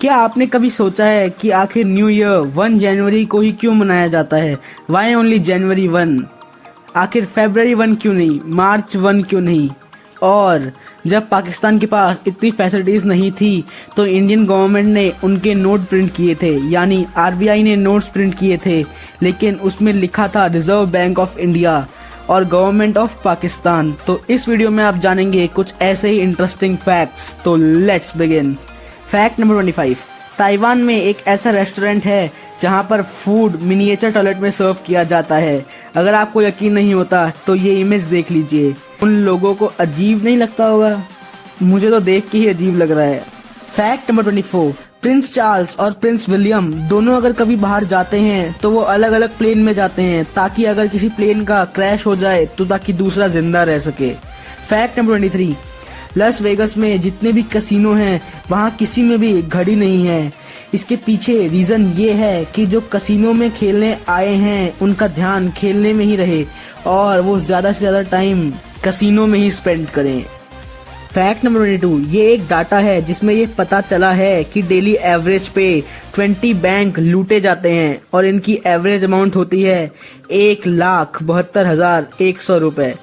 क्या आपने कभी सोचा है कि आखिर न्यू ईयर 1 जनवरी को ही क्यों मनाया जाता है? वाई ओनली जनवरी 1? आखिर फरवरी 1 क्यों नहीं, मार्च 1 क्यों नहीं? और जब पाकिस्तान के पास इतनी फैसिलिटीज नहीं थी तो इंडियन गवर्नमेंट ने उनके नोट प्रिंट किए थे, यानी आरबीआई ने नोट्स प्रिंट किए थे, लेकिन उसमें लिखा था रिजर्व बैंक ऑफ इंडिया और गवर्नमेंट ऑफ पाकिस्तान। तो इस वीडियो में आप जानेंगे कुछ ऐसे ही इंटरेस्टिंग फैक्ट्स। तो let's begin. Fact number 25। Taiwan में एक ऐसा रेस्टोरेंट है जहां पर फूड मिनिएचर टॉयलेट में सर्व किया जाता है। अगर आपको यकीन नहीं होता तो ये इमेज देख लीजिए। उन लोगों को अजीब नहीं लगता होगा? मुझे तो देख के ही अजीब लग रहा है। Fact number 24। प्रिंस चार्ल्स और प्रिंस विलियम दोनों अगर कभी बाहर जाते हैं तो वो अलग अलग प्लेन में जाते हैं, ताकि अगर किसी प्लेन का क्रैश हो जाए तो ताकि दूसरा जिंदा रह सके। Fact number 23। लस वेगस में जितने भी कैसीनो हैं वहाँ किसी में भी घड़ी नहीं है। इसके पीछे रीजन ये है कि जो कैसीनो में खेलने आए हैं उनका ध्यान खेलने में ही रहे और वो ज्यादा से ज्यादा टाइम कैसीनो में ही स्पेंड करें। Fact number 22। ये एक डाटा है जिसमें ये पता चला है कि डेली एवरेज पे 20 बैंक लूटे जाते हैं और इनकी एवरेज अमाउंट होती है 1,72,100 रुपए।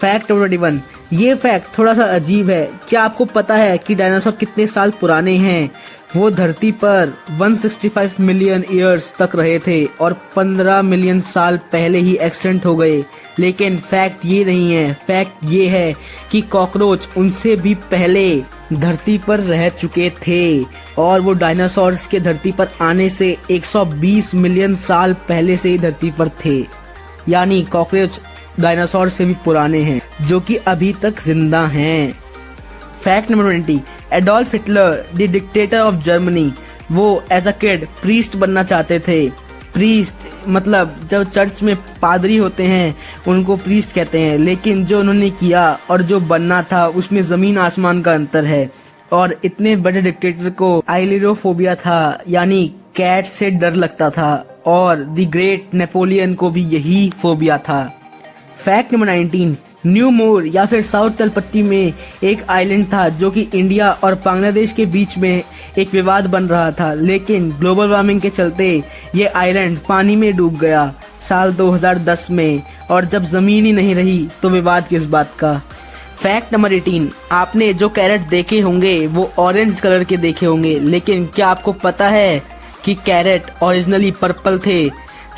Fact number 21। ये फैक्ट थोड़ा सा अजीब है। क्या आपको पता है कि डायनासोर कितने साल पुराने हैं? वो धरती पर 165 मिलियन ईयर्स तक रहे थे और 15 मिलियन साल पहले ही एक्सटेंट हो गए। लेकिन फैक्ट ये नहीं है, फैक्ट ये है कि कॉकरोच उनसे भी पहले धरती पर रह चुके थे और वो डायनासोर्स के धरती पर आने से 120 मिलियन साल पहले से ही धरती पर थे। यानी कॉकरोच डायनासोर से भी पुराने हैं जो कि अभी तक जिंदा हैं। Fact number 20। Adolf Hitler the dictator of Germany, वो एज अ किड प्रीस्ट बनना चाहते थे। प्रीस्ट मतलब जब चर्च में पादरी होते हैं उनको प्रीस्ट कहते हैं, लेकिन जो उन्होंने किया और जो बनना था उसमें जमीन आसमान का अंतर है। और इतने बड़े डिक्टेटर को आइलिरोफोबिया था, यानी कैट से डर लगता था, और द ग्रेट नेपोलियन को भी यही फोबिया था। Fact number 19। न्यू मोर या फिर साउथ तलपट्टी में एक आइलैंड था जो कि इंडिया और बांग्लादेश के बीच में एक विवाद बन रहा था, लेकिन ग्लोबल वार्मिंग के चलते ये आइलैंड पानी में डूब गया साल 2010 में, और जब जमीन ही नहीं रही तो विवाद किस बात का। Fact number 18। आपने जो कैरेट देखे होंगे वो ऑरेंज कलर के देखे होंगे, लेकिन क्या आपको पता है कि कैरेट ओरिजिनली पर्पल थे,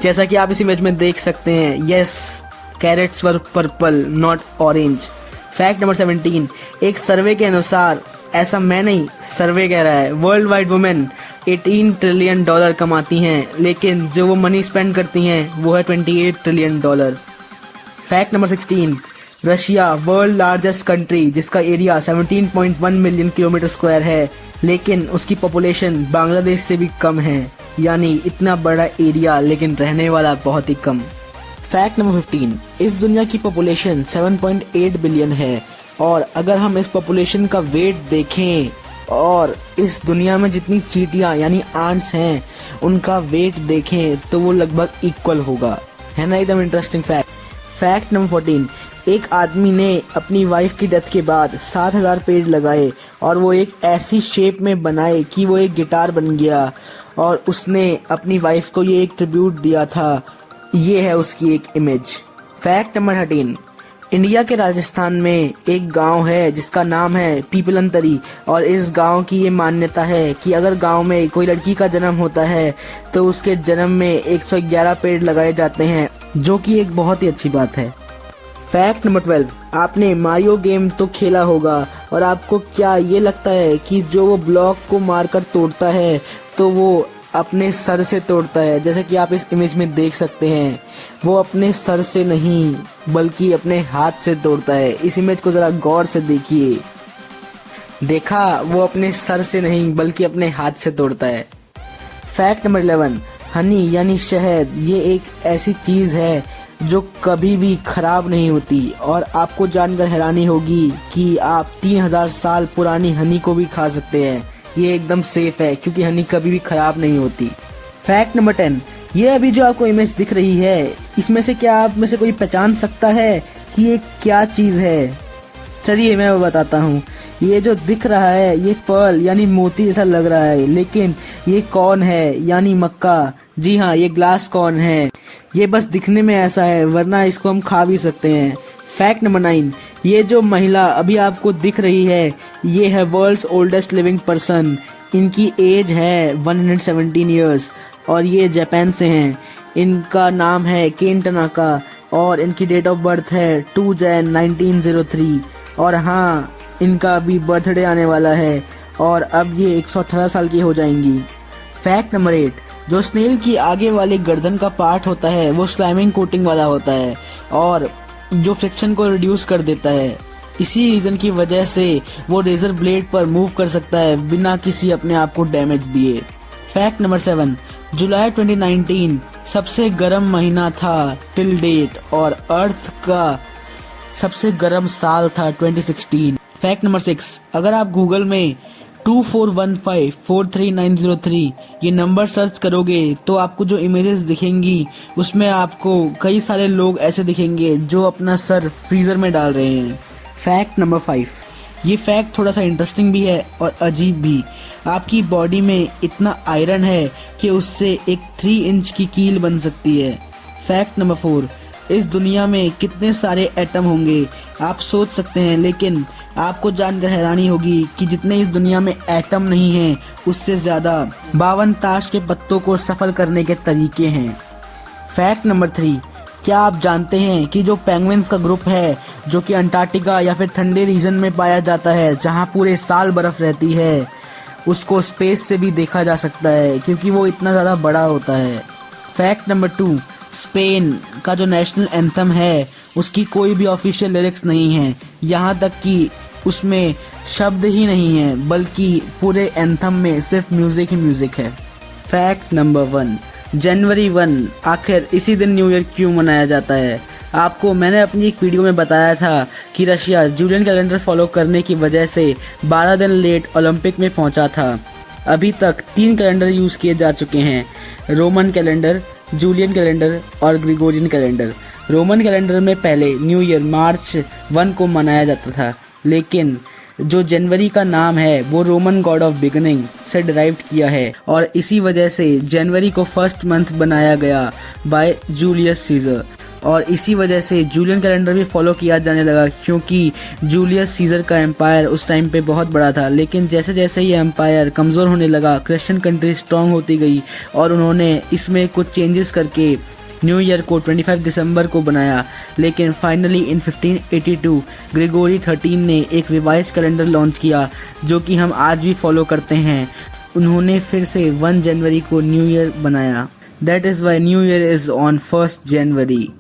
जैसा कि आप इस इमेज में देख सकते हैं। Yes, carrots were purple not orange. Fact number 17। एक सर्वे के अनुसार, ऐसा मैं नहीं, सर्वे कह रहा है, world wide women 18 trillion dollar कमाती हैं, लेकिन जो वो मनी स्पेंड करती हैं वो है 28 trillion dollar. Fact number 16। Russia world largest country जिसका एरिया 17.1 मिलियन किलोमीटर स्क्वायर है, लेकिन उसकी पॉपुलेशन बांग्लादेश से भी कम है। यानी इतना बड़ा एरिया लेकिन रहने वाला बहुत ही कम। Fact number 15। इस दुनिया की पॉपुलेशन 7.8 बिलियन है, और अगर हम इस पॉपुलेशन का वेट देखें और इस दुनिया में जितनी चींटियां यानी आंट्स हैं उनका वेट देखें तो वो लगभग इक्वल होगा। है ना एकदम इंटरेस्टिंग फैक्ट। Fact number 14। एक आदमी ने अपनी वाइफ की डेथ के बाद 7,000 पेड़ लगाए और वो एक ऐसी शेप में बनाए कि वो एक गिटार बन गया, और उसने अपनी वाइफ को ये एक ट्रिब्यूट दिया था। ये है उसकी एक इमेज। Fact number 13। इंडिया के राजस्थान में एक गांव है जिसका नाम है पीपलंतरी, और इस गांव की ये मान्यता है कि अगर गांव में कोई लड़की का जन्म होता है तो उसके जन्म में 111 पेड़ लगाए जाते हैं, जो कि एक बहुत ही अच्छी बात है। Fact number 12। आपने मारियो गेम तो खेला होगा, और आपको क्या ये लगता है कि जो वो ब्लॉक को मारकर तोड़ता है तो वो अपने सर से तोड़ता है? जैसे कि आप इस इमेज में देख सकते हैं, वो अपने सर से नहीं बल्कि अपने हाथ से तोड़ता है। इस इमेज को जरा गौर से देखिए। देखा, वो अपने सर से नहीं बल्कि अपने हाथ से तोड़ता है। Fact number 11। हनी यानी शहद, ये एक ऐसी चीज है जो कभी भी खराब नहीं होती, और आपको जानकर हैरानी होगी कि आप 3000 साल पुरानी हनी को भी खा सकते हैं। ये एकदम सेफ है क्योंकि हनी कभी भी खराब नहीं होती। Fact number 10। ये अभी जो आपको इमेज दिख रही है, इसमें से क्या आप में से कोई पहचान सकता है कि ये क्या चीज है? चलिए मैं वो बताता हूँ। ये जो दिख रहा है ये पर्ल यानी मोती जैसा लग रहा है, लेकिन ये कॉर्न है यानी मक्का। जी हाँ, ये ग्लास कॉर्न है। ये बस दिखने में ऐसा है, वरना इसको हम खा भी सकते हैं। फैक्ट नंबर 9, ये जो महिला अभी आपको दिख रही है ये है वर्ल्ड्स ओल्डेस्ट लिविंग पर्सन। इनकी एज है 117 ईयर्स और ये जापान से हैं। इनका नाम है केन टनाका और इनकी डेट ऑफ बर्थ है 2 जैन 1903। और हाँ, इनका अभी बर्थडे आने वाला है और अब ये 118 साल की हो जाएंगी। फैक्ट नंबर 8, जो स्नेल की आगे वाले गर्दन का पार्ट होता है वो स्लाइमिंग कोटिंग वाला होता है और जो फ्रिक्शन को रिड्यूस कर देता है। इसी रीजन की वजह से वो रेजर ब्लेड पर मूव कर सकता है बिना किसी अपने आप को डैमेज दिए। फैक्ट नंबर 7, जुलाई 2019 सबसे गर्म महीना था टिल डेट और अर्थ का सबसे गर्म साल था 2016। फैक्ट नंबर 6, अगर आप गूगल में 2415-43903 ये नंबर सर्च करोगे तो आपको जो इमेजेस दिखेंगी उसमें आपको कई सारे लोग ऐसे दिखेंगे जो अपना सर फ्रीजर में डाल रहे हैं। फैक्ट नंबर 5, ये फैक्ट थोड़ा सा इंटरेस्टिंग भी है और अजीब भी। आपकी बॉडी में इतना आयरन है कि उससे एक 3 इंच की कील बन सकती है। फैक्ट नंबर 4, इस दुनिया में कितने सारे एटम होंगे आप सोच सकते हैं, लेकिन आपको जानकर हैरानी होगी कि जितने इस दुनिया में एटम नहीं हैं उससे ज्यादा 52 ताश के पत्तों को सफल करने के तरीके हैं। फैक्ट नंबर 3, क्या आप जानते हैं कि जो पेंगुइन्स का ग्रुप है जो कि अंटार्कटिका या फिर ठंडे रीजन में पाया जाता है जहां पूरे साल बर्फ रहती है, उसको स्पेस से भी देखा जा सकता है क्योंकि वो इतना ज्यादा बड़ा होता है। फैक्ट नंबर 2, स्पेन का जो नेशनल एंथम है उसकी कोई भी ऑफिशियल लिरिक्स नहीं है, यहाँ तक कि उसमें शब्द ही नहीं है बल्कि पूरे एंथम में सिर्फ म्यूजिक ही म्यूजिक है। फैक्ट नंबर 1, जनवरी 1 आखिर इसी दिन न्यू ईयर क्यों मनाया जाता है? आपको मैंने अपनी एक वीडियो में बताया था कि रशिया जूलियन कैलेंडर फॉलो करने की वजह से 12 दिन लेट ओलंपिक में पहुंचा था। अभी तक 3 कैलेंडर यूज किए जा चुके हैं, रोमन कैलेंडर, जूलियन कैलेंडर और ग्रिगोरियन कैलेंडर। रोमन कैलेंडर में पहले न्यू ईयर मार्च 1 को मनाया जाता था, लेकिन जो जनवरी का नाम है वो रोमन गॉड ऑफ बिगिनिंग से डिराइव्ड किया है और इसी वजह से जनवरी को फर्स्ट मंथ बनाया गया बाय जूलियस सीजर। और इसी वजह से जूलियन कैलेंडर भी फॉलो किया जाने लगा क्योंकि जूलियस सीजर का एम्पायर उस टाइम पे बहुत बड़ा था। लेकिन जैसे जैसे ये एम्पायर कमज़ोर होने लगा, क्रिश्चियन कंट्री स्ट्रांग होती गई और उन्होंने इसमें कुछ चेंजेस करके न्यू ईयर को 25 दिसंबर को बनाया। लेकिन फाइनली इन 1582 ग्रेगोरी 13 ने एक रिवाइज कैलेंडर लॉन्च किया जो कि हम आज भी फॉलो करते हैं। उन्होंने फिर से 1 जनवरी को न्यू ईयर बनाया। That is why new year is on 1 जनवरी।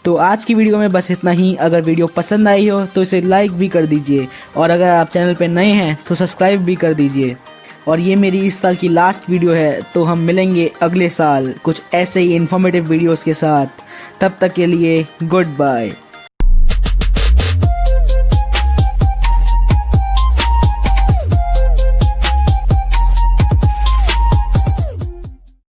तो आज की वीडियो में बस इतना ही। अगर वीडियो पसंद आई हो तो इसे लाइक भी कर दीजिए और अगर आप चैनल पर नए हैं तो सब्सक्राइब भी कर दीजिए। और ये मेरी इस साल की लास्ट वीडियो है, तो हम मिलेंगे अगले साल कुछ ऐसे ही इन्फॉर्मेटिव वीडियोस के साथ। तब तक के लिए गुड बाय।